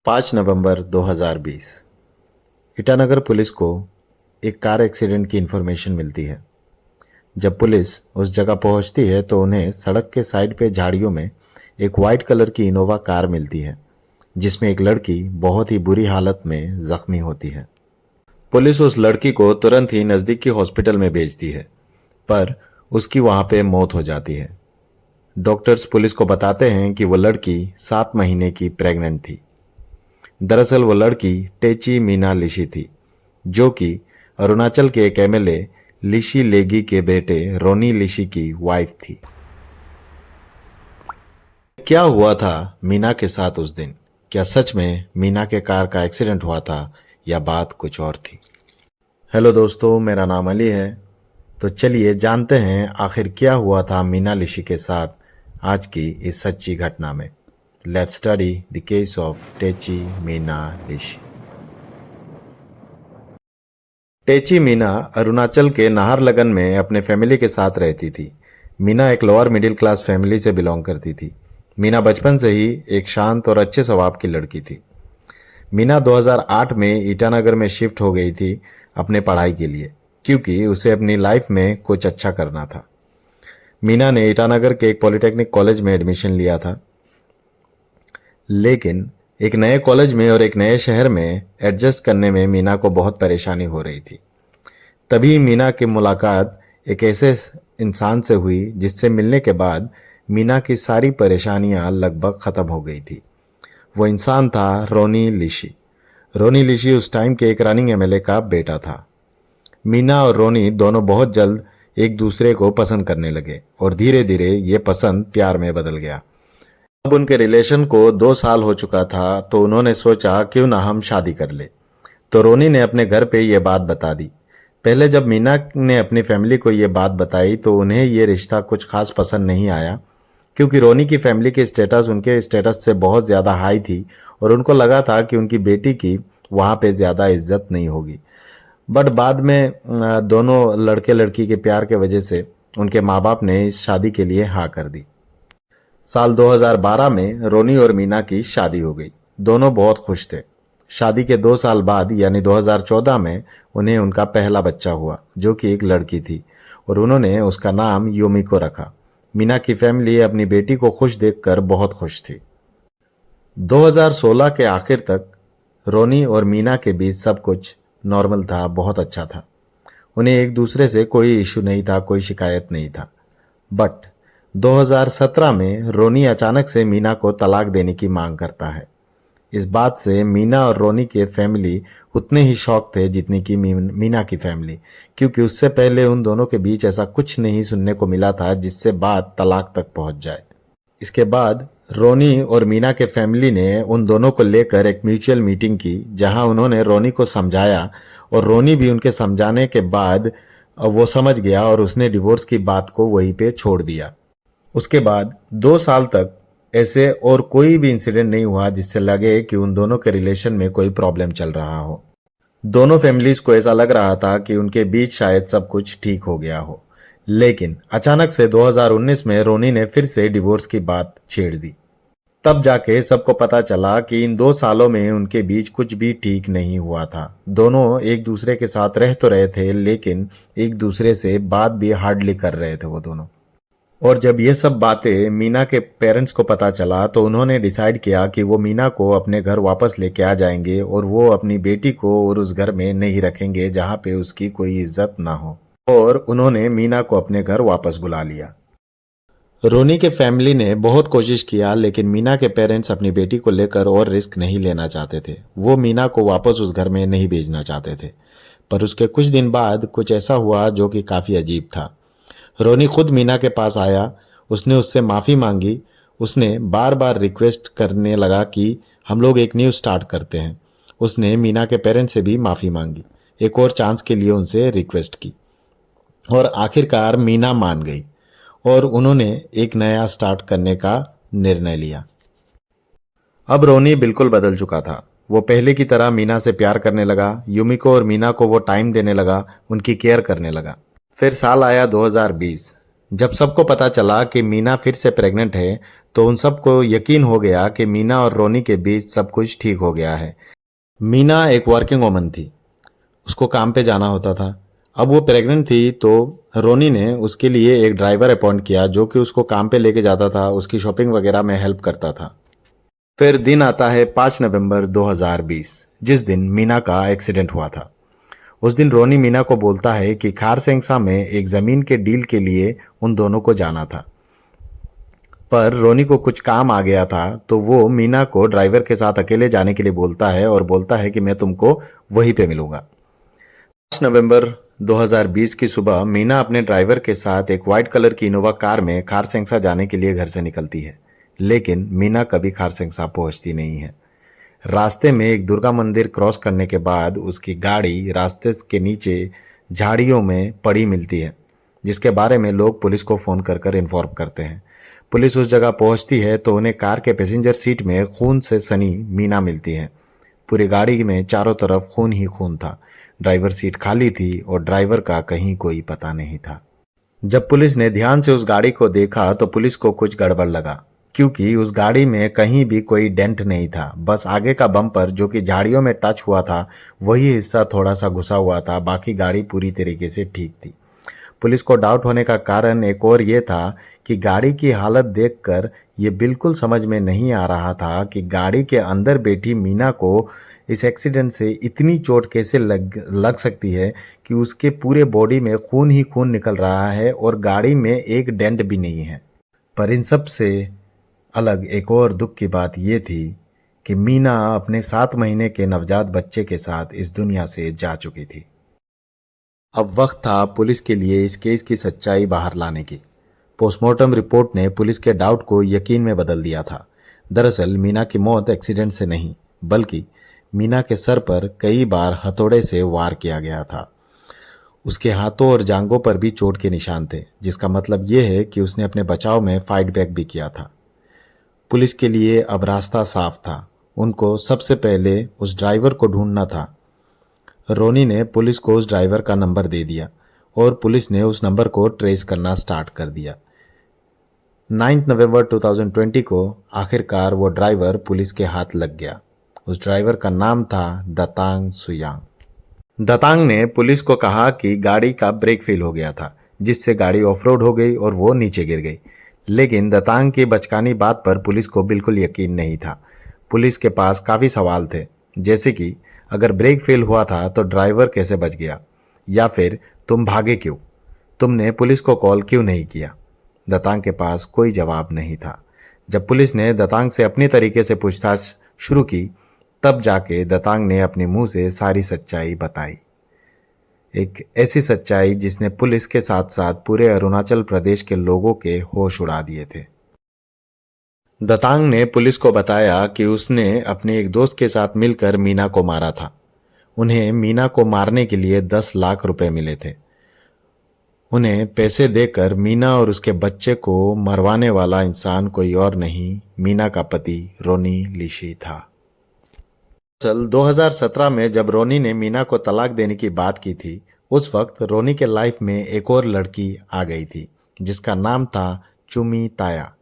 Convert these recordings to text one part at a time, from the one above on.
5 नवंबर 2020 Itanagar police को एक car accident की इन्फॉर्मेशन मिलती है। जब पुलिस उस जगह पहुंचती है तो उन्हें सड़क के साइड पे झाड़ियों में एक वाइट कलर की इनोवा कार मिलती है जिसमें एक लड़की बहुत ही बुरी हालत में जख्मी होती है। पुलिस उस लड़की को तुरंत ही नज़दीक की हॉस्पिटल में भेजती है, पर उसकी वहां पे मौत हो जाती है। डॉक्टर्स पुलिस को बताते हैं कि वो लड़की 7 महीने की प्रेग्नेंट थी। दरअसल वो लड़की टेची मीना लिशी थी, जो कि अरुणाचल के एक एमएलए लिशी लेगी के बेटे रोनी लिशी की वाइफ थी। क्या हुआ था मीना के साथ उस दिन? क्या सच में मीना के कार का एक्सीडेंट हुआ था या बात कुछ और थी? हेलो दोस्तों, मेरा नाम अली है। तो चलिए जानते हैं आखिर क्या हुआ था मीना लिशी के साथ आज की इस सच्ची घटना में। Let's study the case of Techi Meena Lishi. Techi Meena Arunachal के नाहरलगन में अपने फैमिली के साथ रहती थी। मीना एक लोअर मिडिल क्लास फैमिली से बिलोंग करती थी। मीना बचपन से ही एक शांत और अच्छे स्वभाव की लड़की थी। मीना 2008 में ईटानगर में शिफ्ट हो गई थी अपने पढ़ाई के लिए, क्योंकि उसे अपनी लाइफ में कुछ अच्छा करना था। मीना ने ईटानगर के एक पॉलिटेक्निक कॉलेज में एडमिशन लिया था, लेकिन एक नए कॉलेज में और एक नए शहर में एडजस्ट करने में मीना को बहुत परेशानी हो रही थी। तभी मीना की मुलाकात एक ऐसे इंसान से हुई जिससे मिलने के बाद मीना की सारी परेशानियां लगभग ख़त्म हो गई थी। वो इंसान था रोनी लिशी। रोनी लिशी उस टाइम के एक रनिंग एमएलए का बेटा था। मीना और रोनी दोनों बहुत जल्द एक दूसरे को पसंद करने लगे और धीरे धीरे ये पसंद प्यार में बदल गया। अब उनके रिलेशन को 2 साल हो चुका था, तो उन्होंने सोचा क्यों ना हम शादी कर ले। तो रोनी ने अपने घर पे ये बात बता दी। पहले जब मीना ने अपनी फैमिली को ये बात बताई तो उन्हें ये रिश्ता कुछ खास पसंद नहीं आया, क्योंकि रोनी की फैमिली की स्टेटस उनके स्टेटस से बहुत ज़्यादा हाई थी और उनको लगा था कि उनकी बेटी की वहाँ पे ज़्यादा इज्जत नहीं होगी। बट बाद में दोनों लड़के लड़की के प्यार के वजह से उनके माँ बाप ने इस शादी के लिए हाँ कर दी। साल 2012 में रोनी और मीना की शादी हो गई। दोनों बहुत खुश थे। शादी के 2 साल बाद यानी 2014 में उन्हें उनका पहला बच्चा हुआ, जो कि एक लड़की थी, और उन्होंने उसका नाम योमिको रखा। मीना की फैमिली अपनी बेटी को खुश देखकर बहुत खुश थी। 2016 के आखिर तक रोनी और मीना के बीच सब कुछ नॉर्मल था, बहुत अच्छा था। उन्हें एक दूसरे से कोई इशू नहीं था, कोई शिकायत नहीं था। बट 2017 में रोनी अचानक से मीना को तलाक देने की मांग करता है। इस बात से मीना और रोनी के फैमिली उतने ही शॉक थे जितनी कि मीना की फैमिली, क्योंकि उससे पहले उन दोनों के बीच ऐसा कुछ नहीं सुनने को मिला था जिससे बात तलाक तक पहुंच जाए। इसके बाद रोनी और मीना के फैमिली ने उन दोनों को लेकर एक म्यूचुअल मीटिंग की, जहां उन्होंने रोनी को समझाया और रोनी भी उनके समझाने के बाद वो समझ गया और उसने डिवोर्स की बात को वहीं पे छोड़ दिया। उसके बाद 2 साल तक ऐसे और कोई भी इंसिडेंट नहीं हुआ जिससे लगे कि उन दोनों के रिलेशन में कोई प्रॉब्लम चल रहा हो। दोनों फैमिलीज को ऐसा लग रहा था कि उनके बीच शायद सब कुछ ठीक हो गया हो, लेकिन अचानक से 2019 में रोनी ने फिर से डिवोर्स की बात छेड़ दी। तब जाके सबको पता चला कि इन 2 सालों में उनके बीच कुछ भी ठीक नहीं हुआ था। दोनों एक दूसरे के साथ रह तो रहे थे, लेकिन एक दूसरे से बात भी हार्डली कर रहे थे वो दोनों। और जब ये सब बातें मीना के पेरेंट्स को पता चला तो उन्होंने डिसाइड किया कि वो मीना को अपने घर वापस लेके आ जाएंगे और वो अपनी बेटी को और उस घर में नहीं रखेंगे जहाँ पे उसकी कोई इज्जत ना हो। और उन्होंने मीना को अपने घर वापस बुला लिया। रोनी के फैमिली ने बहुत कोशिश किया, लेकिन मीना के पेरेंट्स अपनी बेटी को लेकर और रिस्क नहीं लेना चाहते थे। वो मीना को वापस उस घर में नहीं भेजना चाहते थे। पर उसके कुछ दिन बाद कुछ ऐसा हुआ जो कि काफ़ी अजीब था। रोनी खुद मीना के पास आया, उसने उससे माफ़ी मांगी। उसने बार बार रिक्वेस्ट करने लगा कि हम लोग एक न्यू स्टार्ट करते हैं। उसने मीना के पेरेंट्स से भी माफ़ी मांगी, एक और चांस के लिए उनसे रिक्वेस्ट की, और आखिरकार मीना मान गई और उन्होंने एक नया स्टार्ट करने का निर्णय लिया। अब रोनी बिल्कुल बदल चुका था। वो पहले की तरह मीना से प्यार करने लगा। युमिको और मीना को वो टाइम देने लगा, उनकी केयर करने लगा। फिर साल आया 2020। जब सबको पता चला कि मीना फिर से प्रेग्नेंट है तो उन सबको यकीन हो गया कि मीना और रोनी के बीच सब कुछ ठीक हो गया है। मीना एक वर्किंग वुमन थी, उसको काम पे जाना होता था। अब वो प्रेग्नेंट थी तो रोनी ने उसके लिए एक ड्राइवर अपॉइंट किया जो कि उसको काम पे लेके जाता था, उसकी शॉपिंग वगैरह में हेल्प करता था। फिर दिन आता है 5 नवंबर 2020, जिस दिन मीना का एक्सीडेंट हुआ था। उस दिन रोनी मीना को बोलता है कि खारसेंगसा में एक जमीन के डील के लिए उन दोनों को जाना था, पर रोनी को कुछ काम आ गया था तो वो मीना को ड्राइवर के साथ अकेले जाने के लिए बोलता है और बोलता है कि मैं तुमको वहीं पे मिलूंगा। 5 नवंबर 2020 की सुबह मीना अपने ड्राइवर के साथ एक व्हाइट कलर की इनोवा कार में खारसेंगसा जाने के लिए घर से निकलती है, लेकिन मीना कभी खारसेंगसा पहुंचती नहीं है। रास्ते में एक दुर्गा मंदिर क्रॉस करने के बाद उसकी गाड़ी रास्ते के नीचे झाड़ियों में पड़ी मिलती है, जिसके बारे में लोग पुलिस को फ़ोन कर कर इन्फॉर्म करते हैं। पुलिस उस जगह पहुंचती है तो उन्हें कार के पैसेंजर सीट में खून से सनी मीना मिलती है। पूरी गाड़ी में चारों तरफ खून ही खून था। ड्राइवर सीट खाली थी और ड्राइवर का कहीं कोई पता नहीं था। जब पुलिस ने ध्यान से उस गाड़ी को देखा तो पुलिस को कुछ गड़बड़ लगा, क्योंकि उस गाड़ी में कहीं भी कोई डेंट नहीं था। बस आगे का बम्पर जो कि झाड़ियों में टच हुआ था वही हिस्सा थोड़ा सा घुसा हुआ था, बाकी गाड़ी पूरी तरीके से ठीक थी। पुलिस को डाउट होने का कारण एक और ये था कि गाड़ी की हालत देखकर ये बिल्कुल समझ में नहीं आ रहा था कि गाड़ी के अंदर बैठी मीना को इस एक्सीडेंट से इतनी चोट कैसे लग सकती है कि उसके पूरे बॉडी में खून ही खून निकल रहा है और गाड़ी में एक डेंट भी नहीं है। पर इन सब से अलग एक और दुख की बात ये थी कि मीना अपने 7 महीने के नवजात बच्चे के साथ इस दुनिया से जा चुकी थी। अब वक्त था पुलिस के लिए इस केस की सच्चाई बाहर लाने की। पोस्टमार्टम रिपोर्ट ने पुलिस के डाउट को यकीन में बदल दिया था। दरअसल मीना की मौत एक्सीडेंट से नहीं, बल्कि मीना के सर पर कई बार हथौड़े से वार किया गया था। उसके हाथों और जांघों पर भी चोट के निशान थे, जिसका मतलब यह है कि उसने अपने बचाव में फाइट बैक भी किया था। पुलिस के लिए अब रास्ता साफ था। उनको सबसे पहले उस ड्राइवर को ढूंढना था। रोनी ने पुलिस को उस ड्राइवर का नंबर दे दिया और पुलिस ने उस नंबर को ट्रेस करना स्टार्ट कर दिया। 9 नवंबर 2020 को आखिरकार वो ड्राइवर पुलिस के हाथ लग गया। उस ड्राइवर का नाम था दतांग सुयांग। दतांग ने पुलिस को कहा कि गाड़ी का ब्रेक फेल हो गया था, जिससे गाड़ी ऑफ-रोड हो गई और वो नीचे गिर गई। लेकिन दतांग की बचकानी बात पर पुलिस को बिल्कुल यकीन नहीं था। पुलिस के पास काफ़ी सवाल थे, जैसे कि अगर ब्रेक फेल हुआ था तो ड्राइवर कैसे बच गया, या फिर तुम भागे क्यों, तुमने पुलिस को कॉल क्यों नहीं किया। दतांग के पास कोई जवाब नहीं था। जब पुलिस ने दतांग से अपनी तरीके से पूछताछ शुरू की, तब जाके दतांग ने अपने मुंह से सारी सच्चाई बताई। एक ऐसी सच्चाई जिसने पुलिस के साथ साथ पूरे अरुणाचल प्रदेश के लोगों के होश उड़ा दिए थे। दतांग ने पुलिस को बताया कि उसने अपने एक दोस्त के साथ मिलकर मीना को मारा था। उन्हें मीना को मारने के लिए 10 लाख रुपए मिले थे। उन्हें पैसे देकर मीना और उसके बच्चे को मरवाने वाला इंसान कोई और नहीं, मीना का पति रोनी लिशी था। सल 2017 में जब रोनी ने मीना को तलाक देने की बात की थी, उस वक्त रोनी के लाइफ में एक और लड़की आ गई थी, जिसका नाम था चुमी ताया।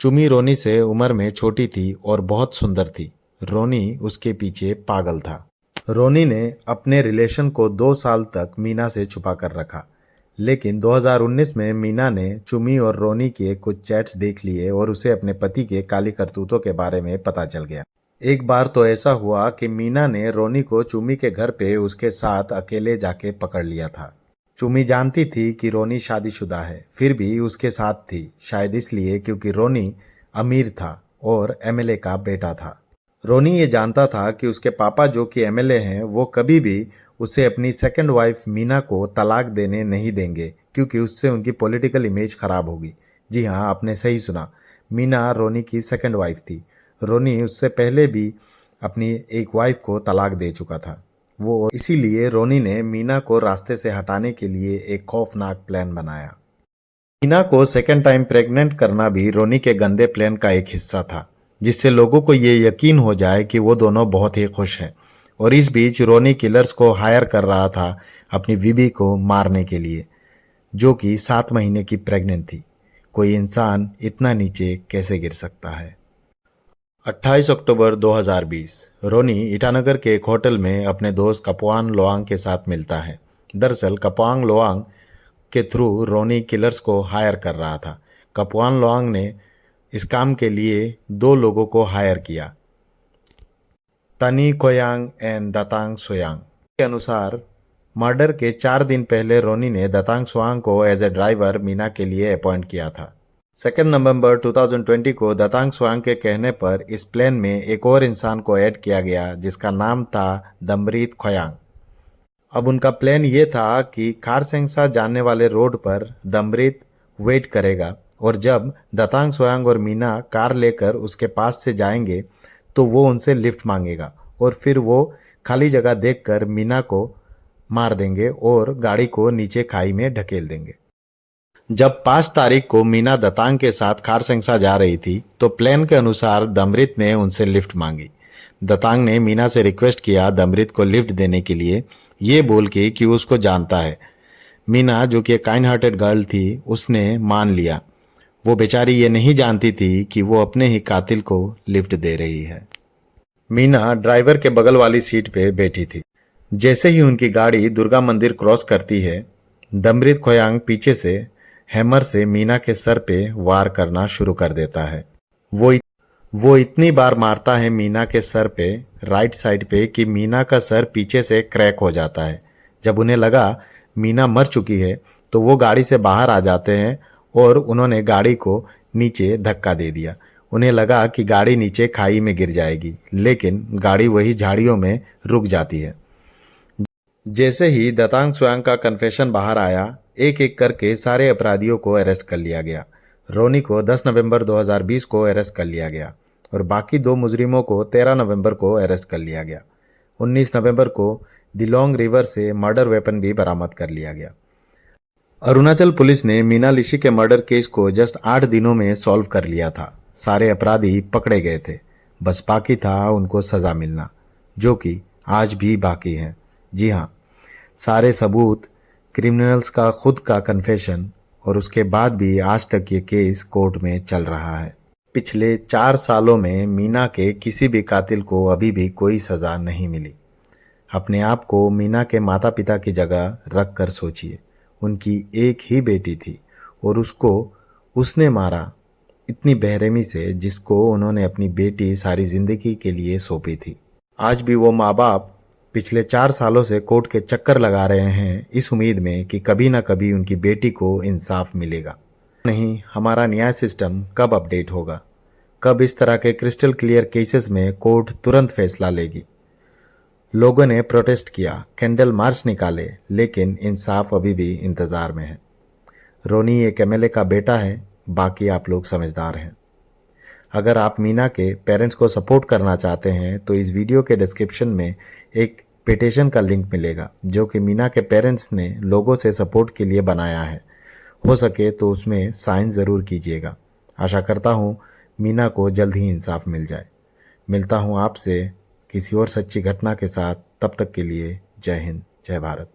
चुमी रोनी से उम्र में छोटी थी और बहुत सुंदर थी। रोनी उसके पीछे पागल था। रोनी ने अपने रिलेशन को 2 साल तक मीना से छुपा कर रखा, लेकिन 2019 में मीना ने चुमी और रोनी के कुछ चैट्स देख लिए और उसे अपने पति के काली करतूतों के बारे में पता चल गया। एक बार तो ऐसा हुआ कि मीना ने रोनी को चुमी के घर पे उसके साथ अकेले जाके पकड़ लिया था। चुमी जानती थी कि रोनी शादीशुदा है, फिर भी उसके साथ थी, शायद इसलिए क्योंकि रोनी अमीर था और एमएलए का बेटा था। रोनी ये जानता था कि उसके पापा जो कि एमएलए हैं, वो कभी भी उसे अपनी सेकंड वाइफ मीना को तलाक देने नहीं देंगे, क्योंकि उससे उनकी पॉलिटिकल इमेज खराब होगी। जी हाँ, आपने सही सुना, मीना रोनी की सेकंड वाइफ थी। रोनी उससे पहले भी अपनी एक वाइफ को तलाक दे चुका था। वो इसीलिए रोनी ने मीना को रास्ते से हटाने के लिए एक खौफनाक प्लान बनाया। मीना को सेकंड टाइम प्रेग्नेंट करना भी रोनी के गंदे प्लान का एक हिस्सा था, जिससे लोगों को ये यकीन हो जाए कि वो दोनों बहुत ही खुश हैं। और इस बीच रोनी किलर्स को हायर कर रहा था अपनी बीवी को मारने के लिए। जो कि 7 महीने की प्रेग्नेंट थी। कोई इंसान इतना नीचे कैसे गिर सकता है। 28 अक्टूबर 2020 रोनी ईटानगर के एक होटल में अपने दोस्त कपवान लोआंग के साथ मिलता है। दरअसल कपवान लोआंग के थ्रू रोनी किलर्स को हायर कर रहा था। कपवान लोआंग ने इस काम के लिए 2 लोगों को हायर किया, तनी कोयांग एंड दतांग सोयांग। के अनुसार मर्डर के 4 दिन पहले रोनी ने दतांग सोयांग को एज ए ड्राइवर मीना के लिए अपॉइंट किया था। 2 नवंबर 2020 को दतांग सोयांग के कहने पर इस प्लान में एक और इंसान को ऐड किया गया जिसका नाम था दमरीत खोयांग। अब उनका प्लान ये था कि खारसेंगसा जाने वाले रोड पर दमरीत वेट करेगा और जब दतांग सोयांग और मीना कार लेकर उसके पास से जाएंगे तो वो उनसे लिफ्ट मांगेगा और फिर वो खाली जगह देखकर मीना को मार देंगे और गाड़ी को नीचे खाई में ढकेल देंगे। जब 5 तारीख को मीना दतांग के साथ खारसेंगसा जा रही थी तो प्लान के अनुसार दमरित ने उनसे लिफ्ट मांगी। दतांग ने मीना से रिक्वेस्ट किया दमरित को लिफ्ट देने के लिए, ये बोल के कि उसको जानता है। मीना जो कि एक काइंड हार्टेड गर्ल थी उसने मान लिया। वो बेचारी ये नहीं जानती थी कि वो अपने ही कातिल को लिफ्ट दे रही है। मीना ड्राइवर के बगल वाली सीट पे बैठी थी। जैसे ही उनकी गाड़ी दुर्गा मंदिर क्रॉस करती है, दमरित खोयांग पीछे से हैमर से मीना के सर पे वार करना शुरू कर देता है। वो इतनी बार मारता है मीना के सर पे, राइट साइड पे, कि मीना का सर पीछे से क्रैक हो जाता है। जब उन्हें लगा मीना मर चुकी है तो वो गाड़ी से बाहर आ जाते हैं और उन्होंने गाड़ी को नीचे धक्का दे दिया। उन्हें लगा कि गाड़ी नीचे खाई में गिर जाएगी, लेकिन गाड़ी वही झाड़ियों में रुक जाती है। जैसे ही दतांग सोयांग का कन्फेशन बाहर आया, एक एक करके सारे अपराधियों को अरेस्ट कर लिया गया। रोनी को 10 नवंबर 2020 को अरेस्ट कर लिया गया और बाकी 2 मुजरिमों को 13 नवंबर को अरेस्ट कर लिया गया। 19 नवंबर को दिलोंग रिवर से मर्डर वेपन भी बरामद कर लिया गया। अरुणाचल पुलिस ने मीना लिशी के मर्डर केस को जस्ट 8 दिनों में सॉल्व कर लिया था। सारे अपराधी पकड़े गए थे, बस बाकी था उनको सज़ा मिलना, जो कि आज भी बाकी है। जी हाँ, सारे सबूत, क्रिमिनल्स का खुद का कन्फेशन, और उसके बाद भी आज तक ये केस कोर्ट में चल रहा है। पिछले 4 सालों में मीना के किसी भी कातिल को अभी भी कोई सज़ा नहीं मिली। अपने आप को मीना के माता पिता की जगह रख कर सोचिए। उनकी एक ही बेटी थी और उसको उसने मारा इतनी बेरहमी से जिसको उन्होंने अपनी बेटी सारी ज़िंदगी के लिए सौंपी थी। आज भी वो माँ बाप पिछले 4 सालों से कोर्ट के चक्कर लगा रहे हैं इस उम्मीद में कि कभी ना कभी उनकी बेटी को इंसाफ मिलेगा। नहीं, हमारा न्याय सिस्टम कब अपडेट होगा? कब इस तरह के क्रिस्टल क्लियर केसेस में कोर्ट तुरंत फैसला लेगी? लोगों ने प्रोटेस्ट किया, कैंडल मार्च निकाले, लेकिन इंसाफ अभी भी इंतज़ार में है। रोनी एक एमएलए का बेटा है, बाकी आप लोग समझदार हैं। अगर आप मीना के पेरेंट्स को सपोर्ट करना चाहते हैं तो इस वीडियो के डिस्क्रिप्शन में एक पिटीशन का लिंक मिलेगा जो कि मीना के पेरेंट्स ने लोगों से सपोर्ट के लिए बनाया है। हो सके तो उसमें साइन ज़रूर कीजिएगा। आशा करता हूँ मीना को जल्द ही इंसाफ मिल जाए। मिलता हूँ आपसे किसी और सच्ची घटना के साथ। तब तक के लिए जय हिंद, जय भारत।